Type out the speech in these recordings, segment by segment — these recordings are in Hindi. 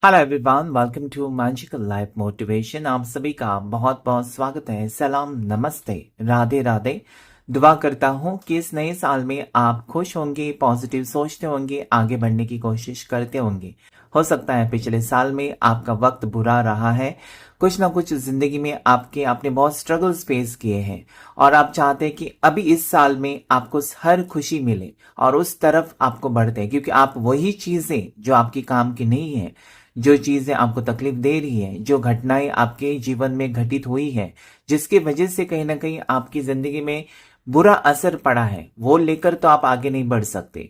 Hello everyone, welcome to magical life motivation. आप सभी का बहुत बहुत स्वागत है। सलाम, नमस्ते, राधे राधे। दुआ करता हूँ कि इस नए साल में आप खुश होंगे, पॉजिटिव सोचते होंगे, आगे बढ़ने की कोशिश करते होंगे। हो सकता है पिछले साल में आपका वक्त बुरा रहा है, कुछ ना कुछ जिंदगी में आपने बहुत स्ट्रगल्स फेस किए हैं और आप चाहते हैं कि अभी इस साल में आपको हर खुशी मिले और उस तरफ आपको बढ़ते हैं, क्योंकि आप वही चीजें जो आपकी काम की नहीं है, जो चीजें आपको तकलीफ दे रही है, जो घटनाएं आपके जीवन में घटित हुई है, जिसकी वजह से कहीं ना कहीं आपकी जिंदगी में बुरा असर पड़ा है, वो लेकर तो आप आगे नहीं बढ़ सकते।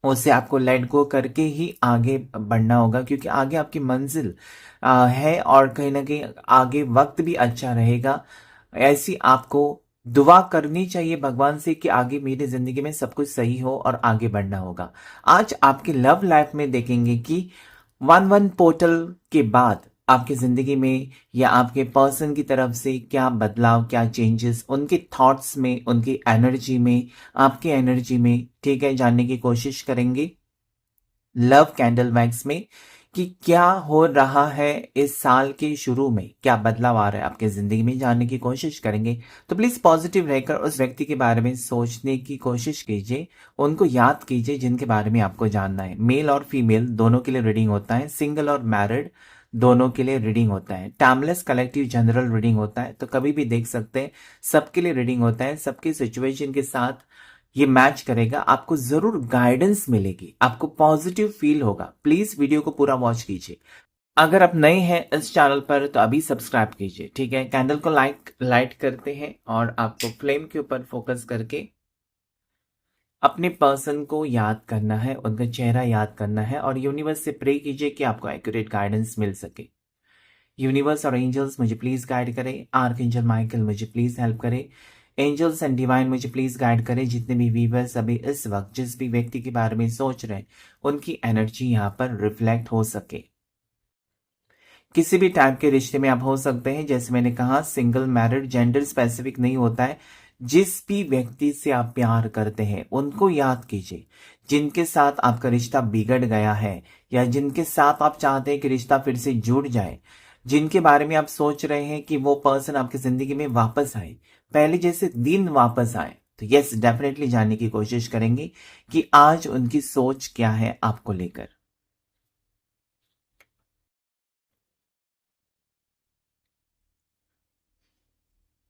उसे आपको लेट गो करके ही आगे बढ़ना होगा, क्योंकि आगे आपकी मंजिल है और कहीं ना कहीं आगे वक्त भी अच्छा रहेगा। ऐसी आपको दुआ करनी चाहिए भगवान से कि आगे मेरी जिंदगी में सब कुछ सही हो और आगे बढ़ना होगा। आज आपकी लव लाइफ में देखेंगे कि वन वन पोर्टल के बाद आपकी जिंदगी में या आपके पर्सन की तरफ से क्या बदलाव, क्या चेंजेस उनके थॉट्स में, उनकी एनर्जी में, आपकी एनर्जी में, ठीक है, जानने की कोशिश करेंगे लव कैंडल वैक्स में कि क्या हो रहा है इस साल के शुरू में, क्या बदलाव आ रहा है आपकी जिंदगी में, जानने की कोशिश करेंगे। तो प्लीज पॉजिटिव रहकर उस व्यक्ति के बारे में सोचने की कोशिश कीजिए, उनको याद कीजिए जिनके बारे में आपको जानना है। मेल और फीमेल दोनों के लिए रीडिंग होता है, सिंगल और मैरिड दोनों के लिए रीडिंग होता है, टाइमलेस कलेक्टिव जनरल रीडिंग होता है, तो कभी भी देख सकते हैं। सबके लिए रीडिंग होता है, सबके सिचुएशन के साथ ये मैच करेगा, आपको जरूर गाइडेंस मिलेगी, आपको पॉजिटिव फील होगा। प्लीज वीडियो को पूरा वॉच कीजिए। अगर आप नए हैं इस चैनल पर तो अभी सब्सक्राइब कीजिए, ठीक है। कैंडल को लाइट करते हैं और आपको फ्लेम के ऊपर फोकस करके अपने पर्सन को याद करना है, उनका चेहरा याद करना है और यूनिवर्स से प्रे कीजिए कि आपको एक्यूरेट गाइडेंस मिल सके। यूनिवर्स और एंजल्स मुझे प्लीज गाइड करें, आर्क एंजल माइकल मुझे प्लीज हेल्प करें, एंजल्स एंड डिवाइन मुझे प्लीज गाइड करें। जितने भी व्यूवर्स अभी इस वक्त जिस भी व्यक्ति के बारे में सोच रहे हैं, उनकी एनर्जी यहाँ पर रिफ्लेक्ट हो सके। किसी भी टाइप के रिश्ते में आप हो सकते हैं, जैसे मैंने कहा सिंगल, मैरिड, जेंडर स्पेसिफिक नहीं होता है। जिस भी व्यक्ति से आप प्यार करते हैं उनको याद कीजिए, जिनके साथ आपका रिश्ता बिगड़ गया है या जिनके साथ आप चाहते हैं कि रिश्ता फिर से जुड़ जाए, जिनके बारे में आप सोच रहे हैं कि वो पर्सन आपकी जिंदगी में वापस आए, पहले जैसे दिन वापस आए। तो यस, डेफिनेटली जानने की कोशिश करेंगे कि आज उनकी सोच क्या है आपको लेकर।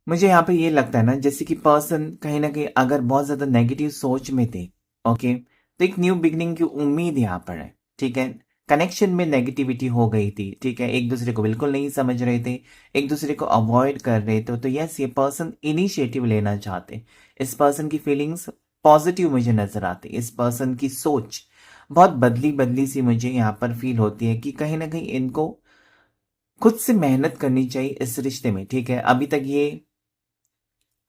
मुझे यहाँ पे ये लगता है ना, जैसे कि पर्सन कहीं ना कहीं अगर बहुत ज्यादा नेगेटिव सोच में थे, ओके, तो एक न्यू बिगनिंग की उम्मीद यहाँ पर है, ठीक है। कनेक्शन में नेगेटिविटी हो गई थी, ठीक है, एक दूसरे को बिल्कुल नहीं समझ रहे थे, एक दूसरे को अवॉइड कर रहे थे। तो यस, ये पर्सन इनिशिएटिव लेना चाहते। इस पर्सन की फीलिंग्स पॉजिटिव मुझे नजर आती, इस पर्सन की सोच बहुत बदली बदली सी मुझे यहाँ पर फील होती है कि कहीं ना कहीं इनको खुद से मेहनत करनी चाहिए इस रिश्ते में, ठीक है। अभी तक ये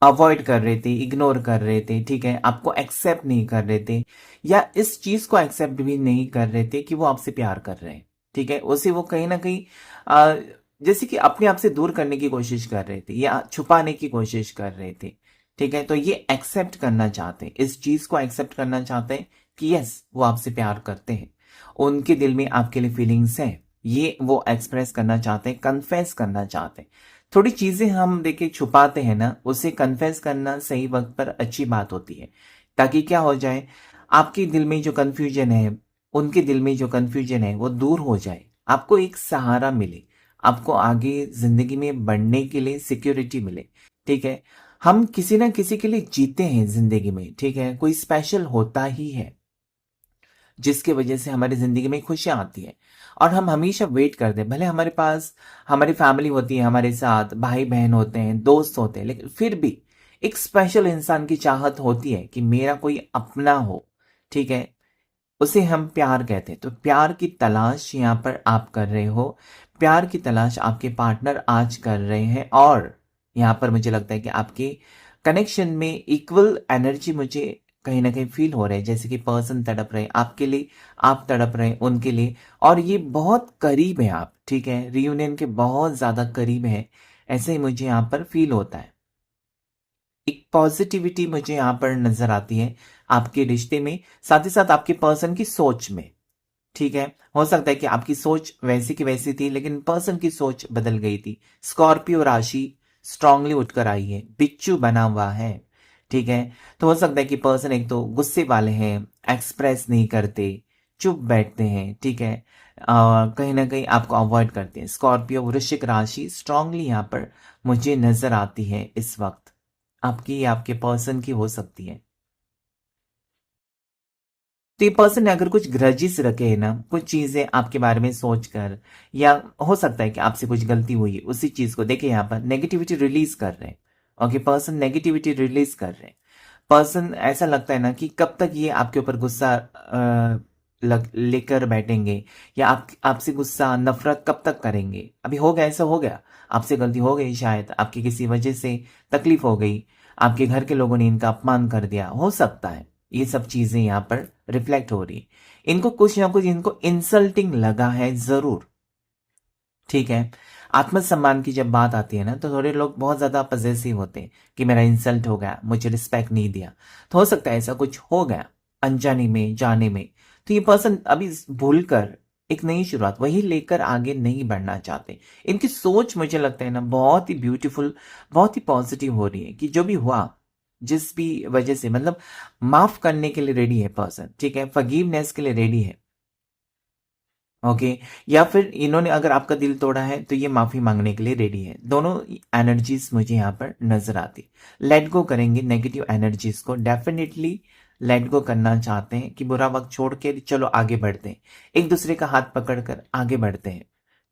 अवॉइड कर रहे थे, इग्नोर कर रहे थे, ठीक है, आपको एक्सेप्ट नहीं कर रहे थे या इस चीज को एक्सेप्ट भी नहीं कर रहे थे कि वो आपसे प्यार कर रहे हैं, ठीक है। उसे वो कहीं ना कहीं अ, जैसे कि अपने आप से दूर करने की कोशिश कर रहे थे या छुपाने की कोशिश कर रहे थे, ठीक है। तो ये एक्सेप्ट करना चाहते हैं, इस चीज को एक्सेप्ट करना चाहते हैं कि यस, वो आपसे प्यार करते हैं, उनके दिल में आपके लिए फीलिंग्स हैं, ये वो एक्सप्रेस करना चाहते हैं, कन्फेस करना चाहते हैं। थोड़ी चीजें हम देखिए छुपाते हैं ना, उसे कन्फेस करना सही वक्त पर अच्छी बात होती है, ताकि क्या हो जाए, आपके दिल में जो कंफ्यूजन है, उनके दिल में जो कंफ्यूजन है वो दूर हो जाए, आपको एक सहारा मिले, आपको आगे जिंदगी में बढ़ने के लिए सिक्योरिटी मिले, ठीक है। हम किसी ना किसी के लिए जीते हैं जिंदगी में, ठीक है, कोई स्पेशल होता ही है जिसके वजह से हमारी जिंदगी में खुशियां आती है और हम हमेशा वेट करते हैं। भले हमारे पास हमारी फैमिली होती है, हमारे साथ भाई बहन होते हैं, दोस्त होते हैं, लेकिन फिर भी एक स्पेशल इंसान की चाहत होती है कि मेरा कोई अपना हो, ठीक है, उसे हम प्यार कहते हैं। तो प्यार की तलाश यहाँ पर आप कर रहे हो, प्यार की तलाश आपके पार्टनर आज कर रहे हैं और यहाँ पर मुझे लगता है कि आपके कनेक्शन में इक्वल एनर्जी मुझे कहीं ना कहीं फील हो रहा है, जैसे कि पर्सन तड़प रहे हैं आपके लिए, आप तड़प रहे हैं उनके लिए, और ये बहुत करीब है आप, ठीक है, रियूनियन के बहुत ज्यादा करीब है, ऐसे ही मुझे यहाँ पर फील होता है। एक पॉजिटिविटी मुझे यहाँ पर नजर आती है आपके रिश्ते में, साथ ही साथ आपके पर्सन की सोच में, ठीक है, हो सकता है कि आपकी सोच वैसी की वैसी थी लेकिन पर्सन की सोच बदल गई थी। स्कॉर्पियो राशि स्ट्रांगली उठकर आई है, बिच्छू बना हुआ है। ठीक है, तो हो सकता है कि पर्सन एक तो गुस्से वाले हैं, एक्सप्रेस नहीं करते, चुप बैठते हैं। ठीक है, कहीं ना कहीं आपको अवॉइड करते हैं। स्कॉर्पियो वृश्चिक राशि स्ट्रांगली यहाँ पर मुझे नजर आती है इस वक्त, आपकी या आपके पर्सन की हो सकती है। तो ये पर्सन ने अगर कुछ ग्रजेस रखे हैं ना, कुछ चीजें आपके बारे में सोचकर, या हो सकता है कि आपसे कुछ गलती हुई है, उसी चीज को देखिए यहाँ पर नेगेटिविटी रिलीज कर रहे हैं। ओके, पर्सन नेगेटिविटी रिलीज कर रहे हैं। पर्सन ऐसा लगता है ना कि कब तक ये आपके ऊपर गुस्सा लेकर बैठेंगे, या आपसे गुस्सा नफरत कब तक करेंगे। अभी हो गया, ऐसा हो गया, आपसे गलती हो गई, शायद आपकी किसी वजह से तकलीफ हो गई, आपके घर के लोगों ने इनका अपमान कर दिया, हो सकता है ये सब चीजें यहाँ पर रिफ्लेक्ट हो रही। इनको कुछ ना कुछ इनको इंसल्टिंग लगा है जरूर। ठीक है, आत्मसम्मान की जब बात आती है ना, तो थोड़े लोग बहुत ज्यादा पजेसिव होते हैं कि मेरा इंसल्ट हो गया, मुझे रिस्पेक्ट नहीं दिया। तो हो सकता है ऐसा कुछ हो गया अनजाने में, जाने में। तो ये पर्सन अभी भूल कर एक नई शुरुआत वही लेकर आगे नहीं बढ़ना चाहते। इनकी सोच मुझे लगता है ना बहुत ही ब्यूटीफुल, बहुत ही पॉजिटिव हो रही है कि जो भी हुआ, जिस भी वजह से, मतलब माफ करने के लिए रेडी है पर्सन। ठीक है, फॉरगिवनेस के लिए रेडी है। ओके, या फिर इन्होंने अगर आपका दिल तोड़ा है तो ये माफी मांगने के लिए रेडी है। दोनों एनर्जीज मुझे यहाँ पर नजर आती। लेट गो करेंगे नेगेटिव एनर्जीज को, डेफिनेटली लेट गो करना चाहते हैं कि बुरा वक्त छोड़ के चलो आगे बढ़ते हैं, एक दूसरे का हाथ पकड़कर आगे बढ़ते हैं।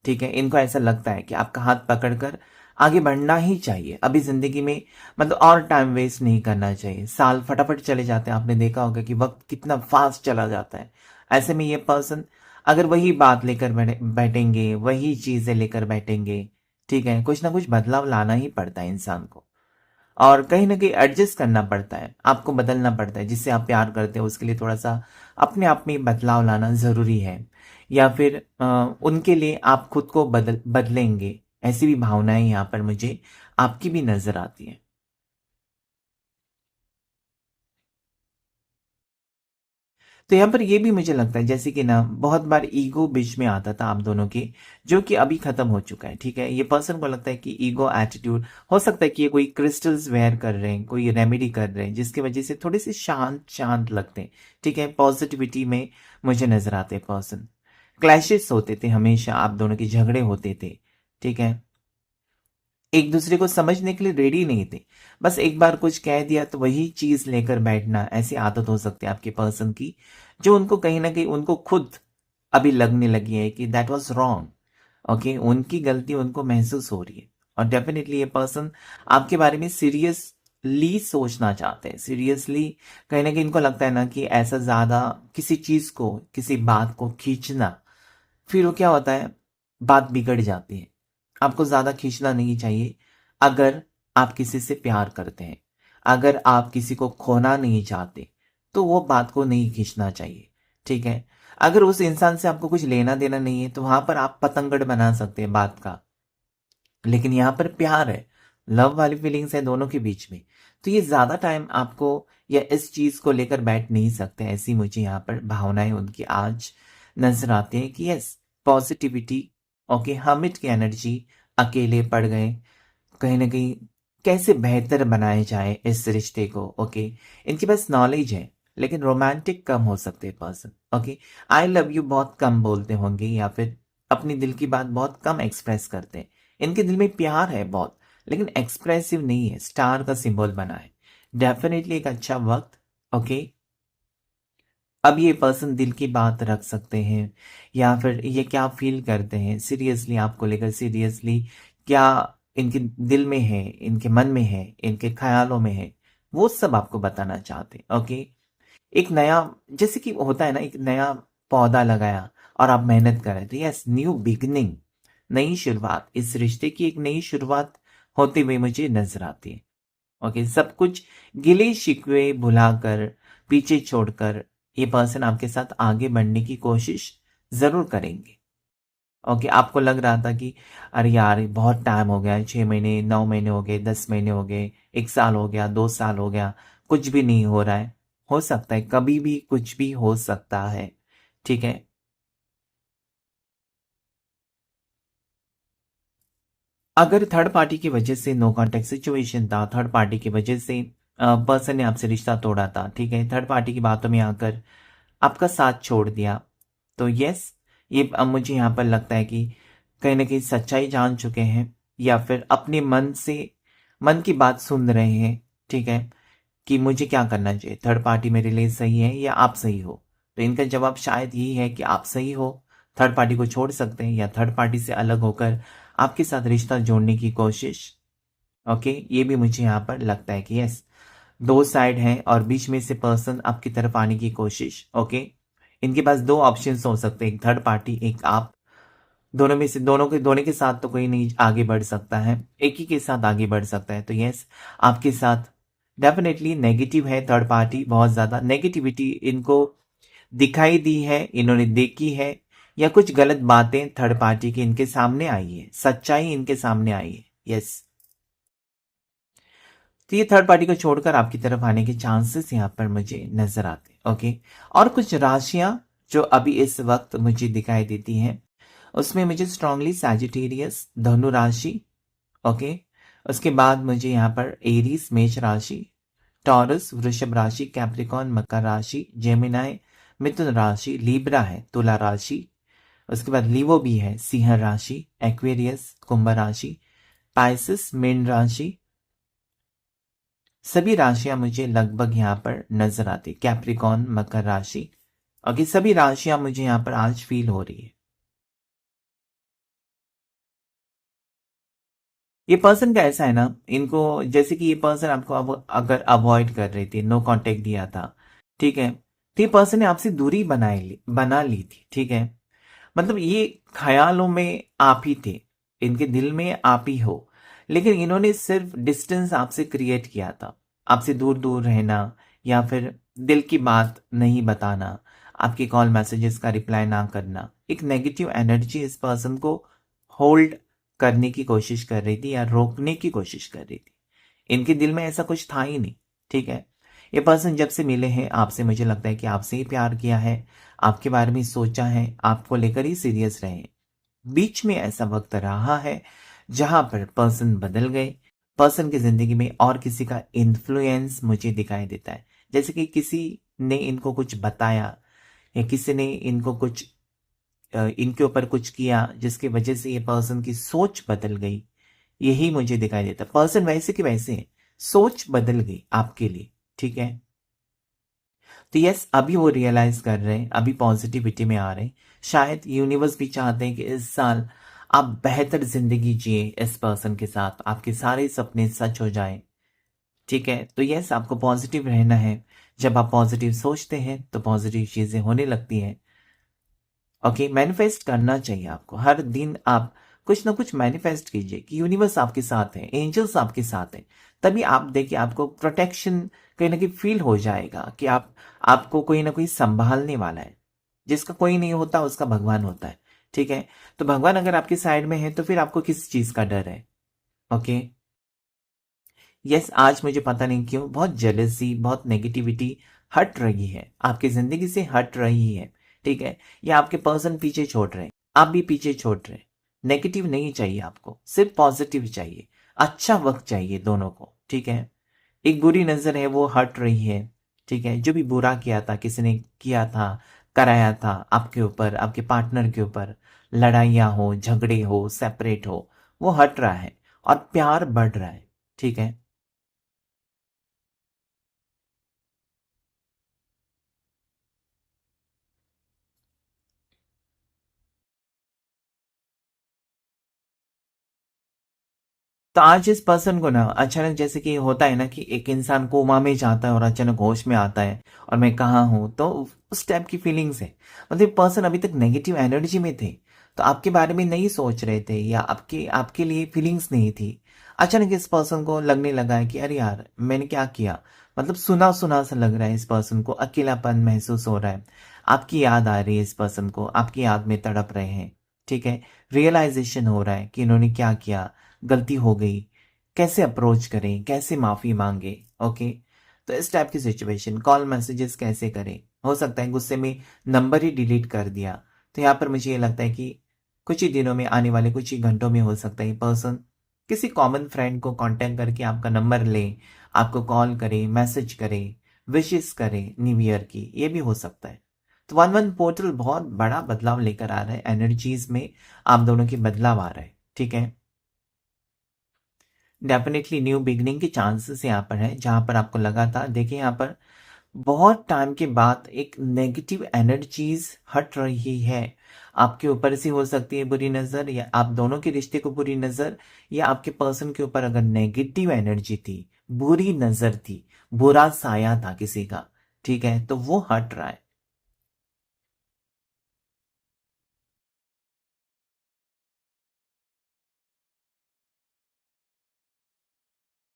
ठीक है, इनको ऐसा लगता है कि आपका हाथ पकड़कर आगे बढ़ना ही चाहिए अभी जिंदगी में, मतलब और टाइम वेस्ट नहीं करना चाहिए। साल फटाफट चले जाते हैं, आपने देखा होगा कि वक्त कितना फास्ट चला जाता है। ऐसे में ये पर्सन अगर वही बात लेकर बैठेंगे, वही चीजें लेकर बैठेंगे, ठीक है, कुछ ना कुछ बदलाव लाना ही पड़ता है इंसान को, और कहीं ना कहीं एडजस्ट करना पड़ता है, आपको बदलना पड़ता है। जिससे आप प्यार करते हो उसके लिए थोड़ा सा अपने आप में बदलाव लाना जरूरी है, या फिर उनके लिए आप खुद को बदलेंगे, ऐसी भी भावनाएं यहाँ पर मुझे आपकी भी नजर आती है। तो यहाँ पर ये भी मुझे लगता है जैसे कि ना बहुत बार ईगो बीच में आता था आप दोनों के, जो कि अभी खत्म हो चुका है। ठीक है, ये पर्सन को लगता है कि ईगो एटीट्यूड, हो सकता है कि ये कोई क्रिस्टल्स वेयर कर रहे हैं, कोई रेमेडी कर रहे हैं, जिसकी वजह से थोड़े से शांत शांत लगते हैं। ठीक है, पॉजिटिविटी में मुझे नजर आते हैं पर्सन। क्लैशेस होते थे हमेशा, आप दोनों के झगड़े होते थे। ठीक है, एक दूसरे को समझने के लिए रेडी नहीं थे, बस एक बार कुछ कह दिया तो वही चीज लेकर बैठना, ऐसी आदत हो सकती है आपके पर्सन की, जो उनको कहीं ना कहीं उनको खुद अभी लगने लगी है कि दैट वाज रॉन्ग। ओके, उनकी गलती उनको महसूस हो रही है, और डेफिनेटली ये पर्सन आपके बारे में सीरियसली सोचना चाहते हैं। सीरियसली कहीं ना कहीं इनको लगता है ना कि ऐसा ज्यादा किसी चीज को, किसी बात को खींचना, फिर वो क्या होता है, बात बिगड़ जाती है। आपको ज्यादा खींचना नहीं चाहिए। अगर आप किसी से प्यार करते हैं, अगर आप किसी को खोना नहीं चाहते, तो वो बात को नहीं खींचना चाहिए। ठीक है, अगर उस इंसान से आपको कुछ लेना देना नहीं है तो वहां पर आप पतंगड़ बना सकते हैं बात का, लेकिन यहां पर प्यार है, लव वाली फीलिंग्स है दोनों के बीच में, तो ये ज्यादा टाइम आपको या इस चीज को लेकर बैठ नहीं सकते। ऐसी मुझे यहाँ पर भावनाएं उनकी आज नजर आती है कि यस, पॉजिटिविटी। ओके, हमिट की एनर्जी, अकेले पड़ गए, कहीं ना कहीं कैसे बेहतर बनाए जाए इस रिश्ते को। ओके, इनके पास नॉलेज है लेकिन रोमांटिक कम हो सकते हैं person. Okay, I love you बहुत कम बोलते होंगे, या फिर अपनी दिल की बात बहुत कम एक्सप्रेस करते हैं। इनके दिल में प्यार है बहुत, लेकिन एक्सप्रेसिव नहीं है, स्टार का सिंबल बना है। डेफिनेटली एक अच्छा वक्त। ओके, अब ये पर्सन दिल की बात रख सकते हैं, या फिर ये क्या फील करते हैं सीरियसली आपको लेकर, सीरियसली क्या इनके दिल में है, इनके मन में है, इनके ख्यालों में है, वो सब आपको बताना चाहते हैं। ओके, एक नया, जैसे कि होता है ना, एक नया पौधा लगाया और आप मेहनत कर रहे थे, यस, न्यू बिगनिंग, नई शुरुआत, इस रिश्ते की एक नई शुरुआत होते हुए मुझे नजर आती है। ओके, सब कुछ गिले शिकवे भुलाकर, पीछे छोड़कर ये पर्सन आपके साथ आगे बढ़ने की कोशिश जरूर करेंगे। ओके, आपको लग रहा था कि अरे यार बहुत टाइम हो गया है, 6 महीने, 9 महीने हो गए, 10 महीने हो गए, 1 साल हो गया, 2 साल हो गया, कुछ भी नहीं हो रहा है। हो सकता है, कभी भी कुछ भी हो सकता है। ठीक है, अगर थर्ड पार्टी की वजह से नो कॉन्टेक्ट सिचुएशन था, थर्ड पार्टी की वजह से पर्सन ने आपसे रिश्ता तोड़ा था, ठीक है, थर्ड पार्टी की बातों में आकर आपका साथ छोड़ दिया, तो यस, ये अब मुझे यहाँ पर लगता है कि कहीं ना कहीं सच्चाई जान चुके हैं, या फिर अपने मन की बात सुन रहे हैं, ठीक है, कि मुझे क्या करना चाहिए, थर्ड पार्टी मेरे लिए सही है या आप सही हो। तो इनका जवाब शायद यही है कि आप सही हो, थर्ड पार्टी को छोड़ सकते हैं, या थर्ड पार्टी से अलग होकर आपके साथ रिश्ता जोड़ने की कोशिश। ओके, ये भी मुझे यहाँ पर लगता है कि यस, दो साइड हैं और बीच में से पर्सन आपकी तरफ आने की कोशिश। ओके, इनके पास दो ऑप्शंस हो सकते हैं, एक थर्ड पार्टी, एक आप। दोनों में से दोनों के साथ तो कोई नहीं आगे बढ़ सकता है, एक ही के साथ आगे बढ़ सकता है। तो यस, आपके साथ डेफिनेटली नेगेटिव है, थर्ड पार्टी बहुत ज्यादा नेगेटिविटी इनको दिखाई दी है, इन्होंने देखी है, या कुछ गलत बातें थर्ड पार्टी की इनके सामने आई है, सच्चाई इनके सामने आई है। यस, तो ये थर्ड पार्टी को छोड़कर आपकी तरफ आने के चांसेस यहाँ पर मुझे नजर आते हैं। ओके, और कुछ राशियां जो अभी इस वक्त मुझे दिखाई देती हैं, उसमें मुझे स्ट्रांगली सैजिटेरियस धनु राशि, ओके, उसके बाद मुझे यहाँ पर एरीज मेष राशि, टॉरस वृषभ राशि, कैप्रिकॉन मकर राशि, जेमिनाई मिथुन राशि, लीब्रा है तुला राशि, उसके बाद लीवो भी है सिंह राशि, एक्वेरियस कुंभ राशि, पाइसिस मीन राशि, सभी राशियां मुझे लगभग यहाँ पर नजर आती, कैप्रिकॉन मकर राशि, और ये सभी राशियां मुझे यहाँ पर आज फील हो रही है। ये पर्सन का ऐसा है ना, इनको जैसे कि ये पर्सन आपको अब अगर अवॉइड कर रही थी, नो कांटेक्ट दिया था, ठीक है, तो ये पर्सन ने आपसे दूरी बना ली थी, ठीक है, मतलब ये ख्यालों में आप ही थे, इनके दिल में आप ही हो, लेकिन इन्होंने सिर्फ डिस्टेंस आपसे क्रिएट किया था, आपसे दूर दूर रहना, या फिर दिल की बात नहीं बताना, आपकी कॉल मैसेजेस का रिप्लाई ना करना, एक नेगेटिव एनर्जी इस पर्सन को होल्ड करने की कोशिश कर रही थी या रोकने की कोशिश कर रही थी। इनके दिल में ऐसा कुछ था ही नहीं, ठीक है। ये पर्सन जब से मिले हैं आपसे, मुझे लगता है कि आपसे ही प्यार किया है, आपके बारे में सोचा है, आपको लेकर ही सीरियस रहे। बीच में ऐसा वक्त रहा है जहां पर पर्सन बदल गए, पर्सन की जिंदगी में और किसी का इन्फ्लुएंस मुझे दिखाई देता है, जैसे कि किसी ने इनको कुछ बताया, या किसी ने इनको कुछ इनके ऊपर कुछ किया, जिसकी वजह से ये पर्सन की सोच बदल गई। यही मुझे दिखाई देता, पर्सन वैसे के वैसे हैं, सोच बदल गई आपके लिए, ठीक है। तो यस, अभी वो रियलाइज कर रहे हैं, अभी पॉजिटिविटी में आ रहे हैं, शायद यूनिवर्स भी चाहते हैं कि इस साल आप बेहतर जिंदगी जिए इस पर्सन के साथ, आपके सारे सपने सच हो जाएं, ठीक है। तो यस, आपको पॉजिटिव रहना है, जब आप पॉजिटिव सोचते हैं तो पॉजिटिव चीजें होने लगती हैं। ओके, मैनिफेस्ट करना चाहिए आपको, हर दिन आप कुछ ना कुछ मैनिफेस्ट कीजिए कि यूनिवर्स आपके साथ है, एंजल्स आपके साथ हैं, तभी आप देखिए आपको प्रोटेक्शन कहीं ना कहीं फील हो जाएगा कि आपको कोई ना कोई संभालने वाला है। जिसका कोई नहीं होता उसका भगवान होता है, ठीक है। तो भगवान अगर आपकी साइड में है तो फिर आपको किस चीज का डर है। ओके, यस, आज मुझे पता नहीं क्यों बहुत जेलसी, बहुत नेगेटिविटी हट रही है, आपकी जिंदगी से हट रही है, ठीक है। या आपके पर्सन पीछे छोड़ रहे हैं, आप भी पीछे छोड़ रहे हैं। नेगेटिव नहीं चाहिए आपको, सिर्फ पॉजिटिव चाहिए, अच्छा वक्त चाहिए दोनों को, ठीक है। एक बुरी नजर है वो हट रही है, ठीक है। जो भी बुरा किया था, किसी ने किया था, कराया था आपके ऊपर, आपके पार्टनर के ऊपर, लड़ाइयाँ हो, झगड़े हो, सेपरेट हो, वो हट रहा है और प्यार बढ़ रहा है, ठीक है। तो आज इस पर्सन को ना अचानक, जैसे कि होता है ना कि एक इंसान कोमा में जाता है और अचानक होश में आता है और मैं कहाँ हूं, तो उस टाइप की फीलिंग्स है। मतलब पर्सन अभी तक नेगेटिव एनर्जी में थे, तो आपके बारे में नहीं सोच रहे थे, या आपके आपके लिए फीलिंग्स नहीं थी। अचानक इस पर्सन को लगने लगा है कि अरे यार मैंने क्या किया, मतलब सुना सुना सा लग रहा है, इस पर्सन को अकेलापन महसूस हो रहा है, आपकी याद आ रही है, इस पर्सन को आपकी याद में तड़प रहे हैं, ठीक है। रियलाइजेशन हो रहा है कि इन्होंने क्या किया, गलती हो गई, कैसे अप्रोच करें, कैसे माफी मांगे। ओके, तो इस टाइप की सिचुएशन, कॉल मैसेजेस कैसे करें, हो सकता है गुस्से में नंबर ही डिलीट कर दिया। तो यहाँ पर मुझे ये लगता है कि कुछ ही दिनों में, आने वाले कुछ ही घंटों में हो सकता है ये पर्सन किसी कॉमन फ्रेंड को कांटेक्ट करके आपका नंबर ले, आपको कॉल करे, मैसेज करे, विशेस करे न्यू ईयर की, ये भी हो सकता है। तो 1-1 पोर्टल बहुत बड़ा बदलाव लेकर आ रहा है, एनर्जीज में आप दोनों की बदलाव आ रहा है, ठीक है। डेफिनेटली न्यू बिगिनिंग के चांसेस यहाँ पर है, जहाँ पर आपको लगा था, देखिए यहाँ पर बहुत टाइम के बाद एक नेगेटिव एनर्जीज हट रही है। आपके ऊपर से हो सकती है बुरी नज़र, या आप दोनों के रिश्ते को बुरी नज़र, या आपके पर्सन के ऊपर अगर नेगेटिव एनर्जी थी, बुरी नज़र थी, बुरा साया था किसी का, ठीक है, तो वो हट रहा है।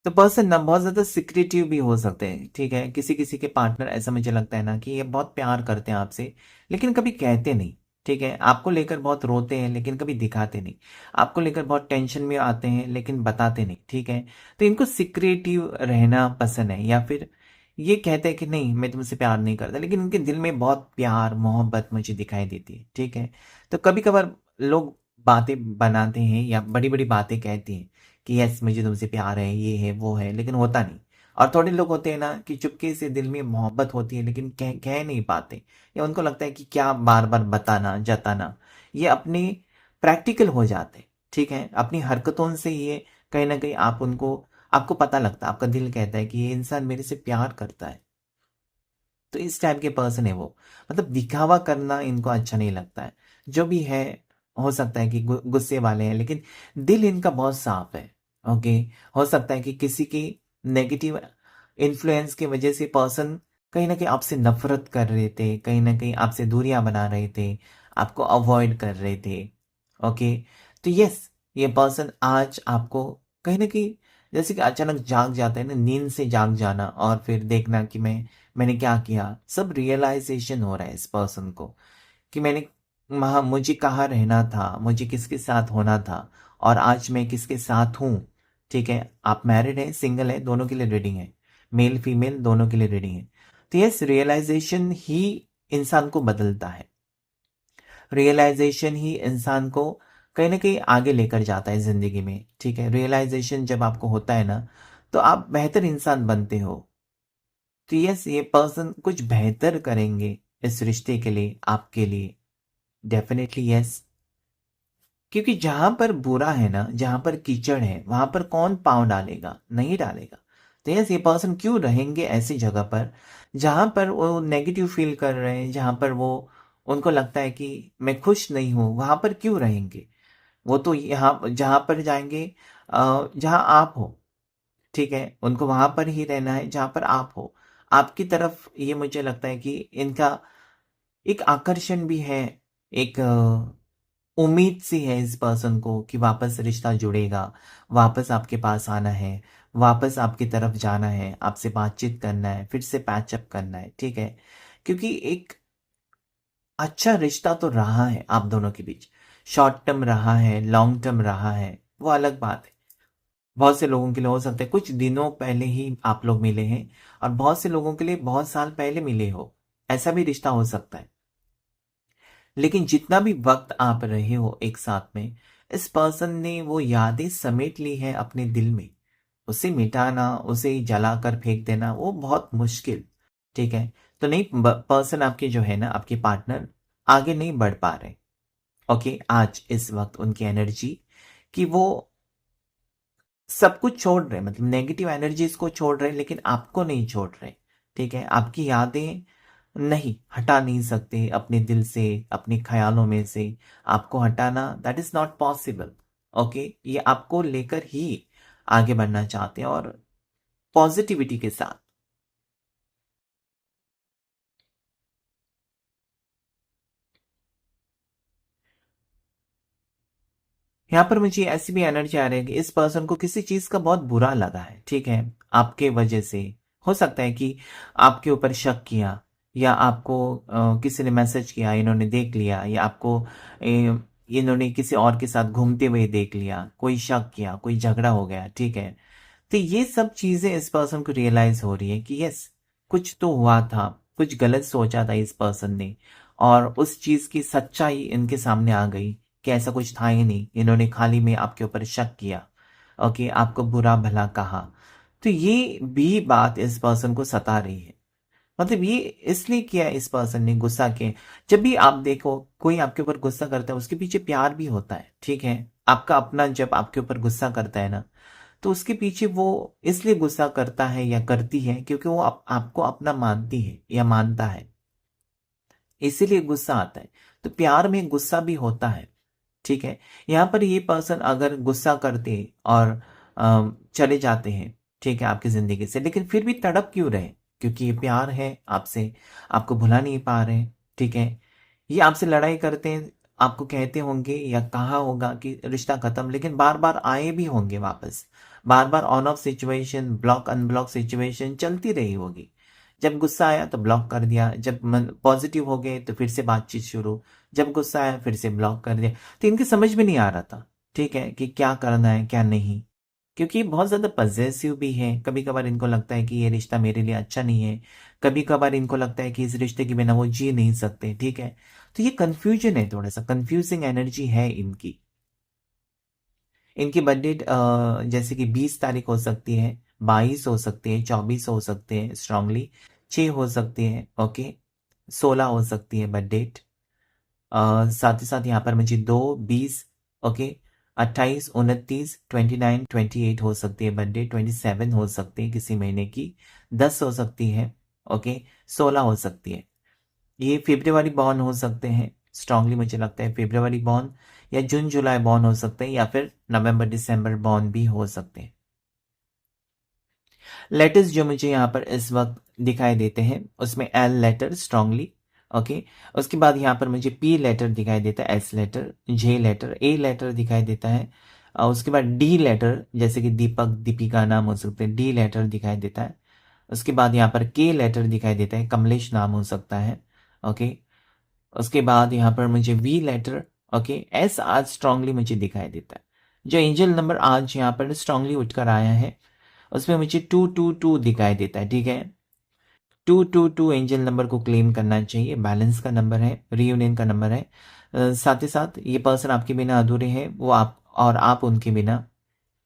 तो पर्सन ना बहुत ज़्यादा सिक्रेटिव भी हो सकते हैं, ठीक है। किसी किसी के पार्टनर ऐसा मुझे लगता है ना कि ये बहुत प्यार करते हैं आपसे, लेकिन कभी कहते नहीं, ठीक है। आपको लेकर बहुत रोते हैं लेकिन कभी दिखाते नहीं, आपको लेकर बहुत टेंशन में आते हैं लेकिन बताते नहीं, ठीक है। तो इनको सिक्रेटिव रहना पसंद है, या फिर ये कहते हैं कि नहीं मैं तुमसे प्यार नहीं करता, लेकिन इनके दिल में बहुत प्यार मोहब्बत मुझे दिखाई देती है, ठीक है। तो कभी कभार लोग बातें बनाते हैं या बड़ी बड़ी बातें कहते हैं कि यस मुझे तुमसे प्यार है, ये है वो है, लेकिन होता नहीं। और थोड़े लोग होते हैं ना कि चुपके से दिल में मोहब्बत होती है लेकिन कह नहीं पाते, या उनको लगता है कि क्या बार बार बताना जताना, ये अपने प्रैक्टिकल हो जाते, ठीक है। अपनी हरकतों से ये कहीं ना कहीं आप उनको, आपको पता लगता है, आपका दिल कहता है कि ये इंसान मेरे से प्यार करता है। तो इस टाइप के पर्सन है वो, मतलब दिखावा करना इनको अच्छा नहीं लगता है। जो भी है, हो सकता है कि गुस्से वाले हैं लेकिन दिल इनका बहुत साफ है, ओके। हो सकता है कि किसी की नेगेटिव इन्फ्लुएंस की वजह से पर्सन कहीं ना कहीं आपसे नफरत कर रहे थे, कहीं ना कहीं आपसे दूरियां बना रहे थे, आपको अवॉइड कर रहे थे, ओके। तो यस, ये पर्सन आज आपको कहीं ना कहीं, जैसे कि अचानक जाग जाता है ना, नींद से जाग जाना और फिर देखना कि मैंने क्या किया, सब रियलाइजेशन हो रहा है इस पर्सन को कि मैंने वहाँ, मुझे कहाँ रहना था, मुझे किसके साथ होना था, और आज मैं किसके साथ हूँ, ठीक है। आप मैरिड हैं, सिंगल है, दोनों के लिए रीडिंग है, मेल फीमेल दोनों के लिए रीडिंग है। तो यस, रियलाइजेशन ही इंसान को बदलता है, रियलाइजेशन ही इंसान को कहीं ना कहीं आगे लेकर जाता है जिंदगी में, ठीक है। रियलाइजेशन जब आपको होता है ना, तो आप बेहतर इंसान बनते हो। तो यस, ये पर्सन कुछ बेहतर करेंगे इस रिश्ते के लिए, आपके लिए, डेफिनेटली यस। क्योंकि जहां पर बुरा है ना, जहां पर कीचड़ है, वहां पर कौन पाँव डालेगा, नहीं डालेगा। तो यस, ये पर्सन क्यों रहेंगे ऐसी जगह पर जहां पर वो नेगेटिव फील कर रहे हैं, जहां पर वो, उनको लगता है कि मैं खुश नहीं हूं, वहां पर क्यों रहेंगे। वो तो यहाँ जहां पर जाएंगे, जहां आप हो, ठीक है, उनको वहां पर ही रहना है जहां पर आप हो। आपकी तरफ ये मुझे लगता है कि इनका एक आकर्षण भी है, एक उम्मीद सी है इस पर्सन को कि वापस रिश्ता जुड़ेगा, वापस आपके पास आना है, वापस आपकी तरफ जाना है, आपसे बातचीत करना है, फिर से पैचअप करना है, ठीक है। क्योंकि एक अच्छा रिश्ता तो रहा है आप दोनों के बीच, शॉर्ट टर्म रहा है, लॉन्ग टर्म रहा है, वो अलग बात है। बहुत से लोगों के लिए हो सकता है कुछ दिनों पहले ही आप लोग मिले हैं, और बहुत से लोगों के लिए बहुत साल पहले मिले हो, ऐसा भी रिश्ता हो सकता है। लेकिन जितना भी वक्त आप रहे हो एक साथ में, इस पर्सन ने वो यादें समेट ली है अपने दिल में। उसे मिटाना, उसे जलाकर फेंक देना वो बहुत मुश्किल, ठीक है। तो नहीं, पर्सन आपके जो है ना, आपके पार्टनर आगे नहीं बढ़ पा रहे, ओके। आज इस वक्त उनकी एनर्जी कि वो सब कुछ छोड़ रहे, मतलब नेगेटिव एनर्जीज को छोड़ रहे, लेकिन आपको नहीं छोड़ रहे, ठीक है। आपकी यादें नहीं हटा नहीं सकते अपने दिल से, अपने ख्यालों में से। आपको हटाना that is not possible, okay. ये आपको लेकर ही आगे बढ़ना चाहते हैं, और पॉजिटिविटी के साथ। यहाँ पर मुझे ऐसी भी एनर्जी आ रही है कि इस पर्सन को किसी चीज का बहुत बुरा लगा है, ठीक है, आपके वजह से। हो सकता है कि आपके ऊपर शक किया, या आपको किसी ने मैसेज किया, इन्होंने देख लिया, या आपको इन्होंने किसी और के साथ घूमते हुए देख लिया, कोई शक किया, कोई झगड़ा हो गया, ठीक है। तो ये सब चीजें इस पर्सन को रियलाइज हो रही है कि यस, कुछ तो हुआ था, कुछ गलत सोचा था इस पर्सन ने, और उस चीज की सच्चाई इनके सामने आ गई कि ऐसा कुछ था ही नहीं, इन्होंने खाली में आपके ऊपर शक किया। ओके, आपको बुरा भला कहा। तो ये भी बात इस पर्सन को सता रही है। मतलब ये इसलिए किया इस पर्सन ने, गुस्सा के। जब भी आप देखो कोई आपके ऊपर गुस्सा करता है, उसके पीछे प्यार भी होता है, ठीक है। आपका अपना जब आपके ऊपर गुस्सा करता है ना, तो उसके पीछे वो इसलिए गुस्सा करता है या करती है क्योंकि वो आपको अपना मानती है या मानता है, इसीलिए गुस्सा आता है। तो प्यार में गुस्सा भी होता है, ठीक है। यहाँ पर ये पर्सन अगर गुस्सा करते और चले जाते हैं, ठीक है, आपकी जिंदगी से, लेकिन फिर भी तड़प क्यों रहे? क्योंकि ये प्यार है आपसे, आपको भुला नहीं पा रहे, ठीक है। ये आपसे लड़ाई करते हैं, आपको कहते होंगे या कहा होगा कि रिश्ता खत्म, लेकिन बार बार आए भी होंगे वापस। बार बार on off situation, block unblock situation चलती रही होगी। जब गुस्सा आया तो ब्लॉक कर दिया, जब मन पॉजिटिव हो गए तो फिर से बातचीत शुरू, जब गुस्सा आया फिर से ब्लॉक कर दिया। तो इनकी समझ में नहीं आ रहा था, ठीक है, कि क्या करना है क्या नहीं। क्योंकि ये बहुत ज़्यादा पजेसिव भी है। कभी कभार इनको लगता है कि ये रिश्ता मेरे लिए अच्छा नहीं है, कभी कभार इनको लगता है कि इस रिश्ते के बिना वो जी नहीं सकते, ठीक है। तो ये कंफ्यूजन है, थोड़ा सा कंफ्यूजिंग एनर्जी है इनकी। इनकी बर्थडे जैसे कि 20 तारीख हो सकती है, 22 हो सकती है, 24 हो सकते हैं स्ट्रांगली, 6 हो सकती है, ओके, 16 हो सकती है बर्थ डेट। साथ ही साथ यहाँ पर मुझे 2, 20, ओके, 28, 29, 29, 28 हो सकती है बर्थडे, 27 हो सकती है किसी महीने की, 10 हो सकती है, ओके, 16 हो सकती है। ये फेब्रुवरी बॉर्न हो सकते हैं, स्ट्रांगली मुझे लगता है फेब्रुवरी बॉर्न, या जून जुलाई बॉर्न हो सकते हैं, या फिर नवंबर दिसंबर बॉर्न भी हो सकते हैं। लेटर्स जो मुझे यहाँ पर इस वक्त दिखाई देते हैं उसमें एल लेटर स्ट्रांगली, ओके। उसके बाद यहाँ पर मुझे पी लेटर दिखाई देता है, S letter, J letter, A letter दिखाई देता है। उसके बाद डी लेटर, जैसे कि दीपक दीपिका नाम हो सकते हैं, डी लेटर दिखाई देता है। उसके बाद यहाँ पर के लेटर दिखाई देता है, कमलेश नाम हो सकता है, ओके। उसके बाद यहाँ पर मुझे वी लेटर, ओके, एस आज स्ट्रांगली मुझे दिखाई देता है। जो एंजल नंबर आज यहाँ पर स्ट्रांगली उठकर आया है उसमें मुझे 222 दिखाई देता है, ठीक है। 222 एंजल नंबर को क्लेम करना चाहिए, बैलेंस का नंबर है, रियूनियन का नंबर है। साथ ही साथ ये पर्सन आपके बिना अधूरे हैं, वो आप और आप उनके बिना।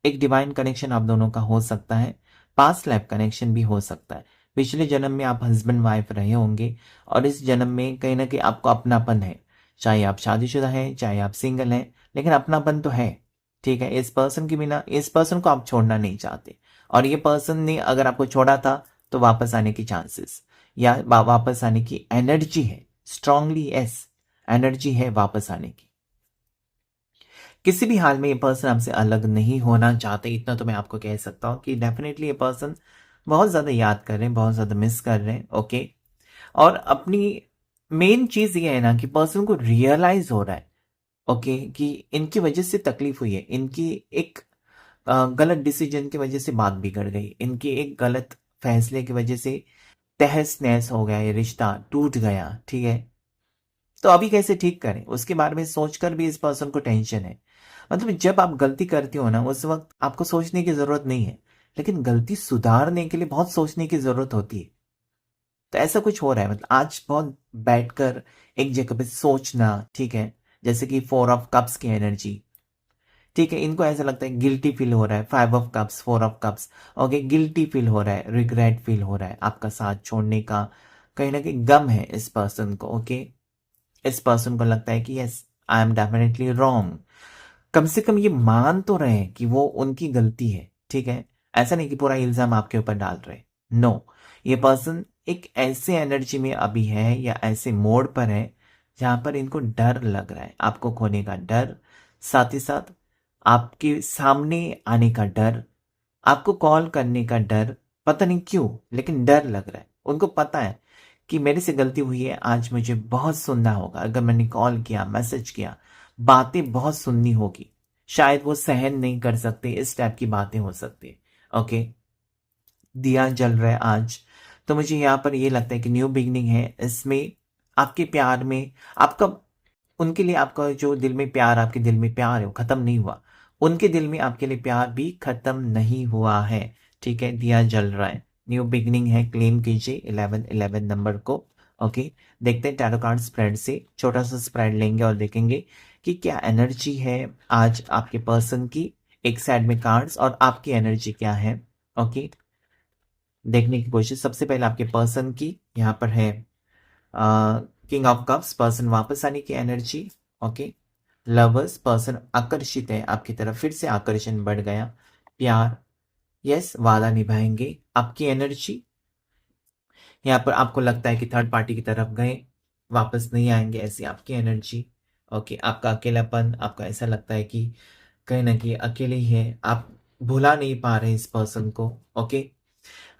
एक डिवाइन कनेक्शन आप दोनों का हो सकता है, पास्ट लाइफ कनेक्शन भी हो सकता है। पिछले जन्म में आप हस्बैंड वाइफ रहे होंगे और इस जन्म में कहीं ना कहीं आपको अपनापन है, चाहे आप शादीशुदा हैं चाहे आप सिंगल हैं, लेकिन अपनापन तो है, ठीक है। इस पर्सन के बिना, इस पर्सन को आप छोड़ना नहीं चाहते, और ये पर्सन ने अगर आपको छोड़ा था तो वापस आने की चांसेस या वापस आने की एनर्जी है, स्ट्रांगली यस, एनर्जी है वापस आने की। किसी भी हाल में ये पर्सन आपसे अलग नहीं होना चाहते, इतना तो मैं आपको कह सकता हूँ कि डेफिनेटली ये पर्सन बहुत ज़्यादा याद कर रहे हैं, बहुत ज़्यादा मिस कर रहे हैं, ओके। और अपनी मेन चीज़ ये है ना कि पर्सन को रियलाइज हो रहा है, ओके, कि इनकी वजह से तकलीफ हुई है, इनकी एक गलत डिसीजन की वजह से बात बिगड़ गई, इनके एक गलत फैसले की वजह से तहस नहस हो गया, ये रिश्ता टूट गया, ठीक है। तो अभी कैसे ठीक करें उसके बारे में सोचकर भी इस पर्सन को टेंशन है। मतलब जब आप गलती करते हो ना उस वक्त आपको सोचने की जरूरत नहीं है, लेकिन गलती सुधारने के लिए बहुत सोचने की जरूरत होती है। तो ऐसा कुछ हो रहा है, मतलब आज बहुत बैठकर एक जगह पे सोचना, ठीक है। जैसे कि 4 ऑफ कप्स की एनर्जी, ठीक है, इनको ऐसा लगता है गिल्टी फील हो रहा है, 5 of cups, 4 of cups, okay, guilty feel हो रहा है, रिग्रेट फील हो रहा है, आपका साथ छोड़ने का कहीं ना कहीं गम है इस पर्सन को, ओके। इस पर्सन को लगता है कि yes, I am definitely wrong. कम से कम ये मान तो रहे हैं कि वो उनकी गलती है, ठीक है। ऐसा नहीं कि पूरा इल्जाम आपके ऊपर डाल रहे, नो। ये पर्सन एक ऐसे एनर्जी में अभी है या ऐसे मोड पर है जहां पर इनको डर लग रहा है, आपको खोने का डर, साथ ही साथ आपके सामने आने का डर, आपको कॉल करने का डर, पता नहीं क्यों लेकिन डर लग रहा है। उनको पता है कि मेरे से गलती हुई है, आज मुझे बहुत सुनना होगा, अगर मैंने कॉल किया, मैसेज किया, बातें बहुत सुननी होगी, शायद वो सहन नहीं कर सकते, इस टाइप की बातें हो सकती है, ओके। दिया जल रहा है आज, तो मुझे यहाँ पर ये लगता है कि न्यू बिगनिंग है इसमें, आपके प्यार में आपका, उनके लिए आपका जो दिल में प्यार, आपके दिल में प्यार है वो खत्म नहीं हुआ, उनके दिल में आपके लिए प्यार भी खत्म नहीं हुआ है, ठीक है। दिया जल रहा है, न्यू बिगनिंग है, क्लेम कीजिए 1111 नंबर को, ओके। देखते हैं टैरो कार्ड स्प्रेड से, छोटा सा स्प्रेड लेंगे और देखेंगे कि क्या एनर्जी है आज आपके पर्सन की एक साइड में कार्ड्स और आपकी एनर्जी क्या है। ओके, देखने की कोशिश। सबसे पहले आपके पर्सन की यहाँ पर है किंग ऑफ कप्स, पर्सन वापस आने की एनर्जी। ओके, लवर्स, पर्सन आकर्षित है आपकी तरफ, फिर से आकर्षण बढ़ गया। प्यार, यस, वादा निभाएंगे। आपकी एनर्जी यहाँ पर आपको लगता है कि थर्ड पार्टी की तरफ गए, वापस नहीं आएंगे, ऐसी आपकी एनर्जी। ओके, आपका अकेलापन, आपका ऐसा लगता है कि कहीं ना कहीं अकेले ही है, आप भुला नहीं पा रहे इस पर्सन को। ओके,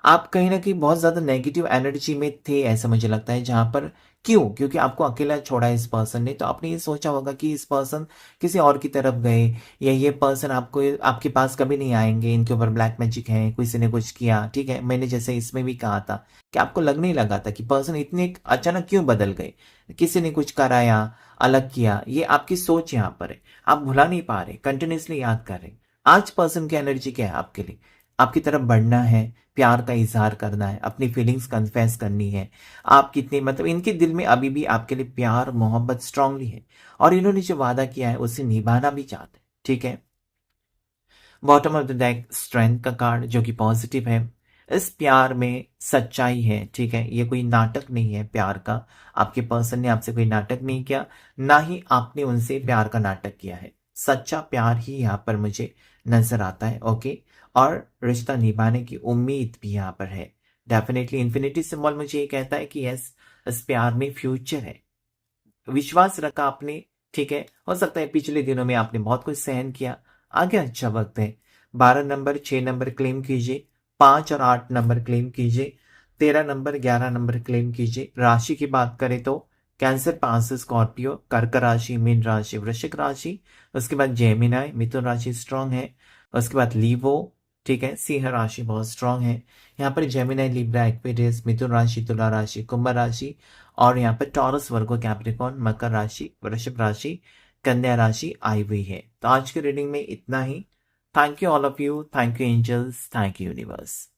आप कहीं न कहीं बहुत ज़्यादा नेगेटिव एनर्जी में थे, ऐसा मुझे लगता है, जहाँ पर क्यों? क्योंकि आपको अकेला छोड़ा इस पर्सन ने, तो आपने ये सोचा होगा कि इस पर्सन किसी और की तरफ गए, या ये पर्सन आपको आपके पास कभी नहीं आएँगे, इनके ऊपर ब्लैक मैजिक है, किसी ने कुछ किया, ठीक है? मैंने जैसे इसमें भी कहा था कि आपको लगने ही लगा था कि पर्सन इतने अचानक क्यों बदल गए? किसी ने कुछ कराया, अलग किया, ये आपकी सोच यहाँ पर है। आप भुला नहीं पा रहे, कंटिन्यूअसली याद कर रहे। आज पर्सन की एनर्जी क्या है आपके लिए? आपकी तरफ बढ़ना है, प्यार का इज़हार करना है, अपनी फीलिंग्स कन्फेस करनी है। आप कितने मतलब इनके दिल में अभी भी आपके लिए प्यार, मोहब्बत स्ट्रांगली है, और इन्होंने जो वादा किया है उसे निभाना भी चाहते हैं, ठीक है? Bottom of the deck strength का कार्ड जो कि पॉजिटिव है। इस प्यार में सच्चाई है, ठीक है? ये कोई नाटक नहीं है प्यार का। आपके पर्सन ने आपसे कोई नाटक नहीं किया, ना ही आपने उनसे प्यार का नाटक किया है। सच्चा प्यार ही यहाँ पर मुझे नजर आता है। ओके, और रिश्ता निभाने की उम्मीद भी यहाँ पर है। डेफिनेटली इन्फिनिटी सिंबल मुझे ये कहता है कि यस, इस प्यार में फ्यूचर है। विश्वास रखा आपने, ठीक है? हो सकता है पिछले दिनों में आपने बहुत कुछ सहन किया, आगे अच्छा वक्त है। 12 नंबर, 6 नंबर क्लेम कीजिए, 5 और 8 नंबर क्लेम कीजिए, 13 नंबर, 11 नंबर क्लेम कीजिए। राशि की बात करें तो कैंसर, पास, स्कॉर्पियो, कर्क राशि, मीन राशि, वृश्चिक राशि, उसके बाद जेमिनाई, मिथुन राशि स्ट्रांग है, उसके बाद लीवो, ठीक है, सिंह राशि बहुत स्ट्रांग है। यहाँ पर जेमिनाई, लिब्रा, एक्वेरियस, मिथुन राशि, तुला राशि, कुंभ राशि, और यहाँ पर टॉरस, वर्गो, कैप्रिकॉर्न, मकर राशि, वृषभ राशि, कन्या राशि आई हुई है। तो आज की रीडिंग में इतना ही। Thank you all of you, thank you angels, thank you universe.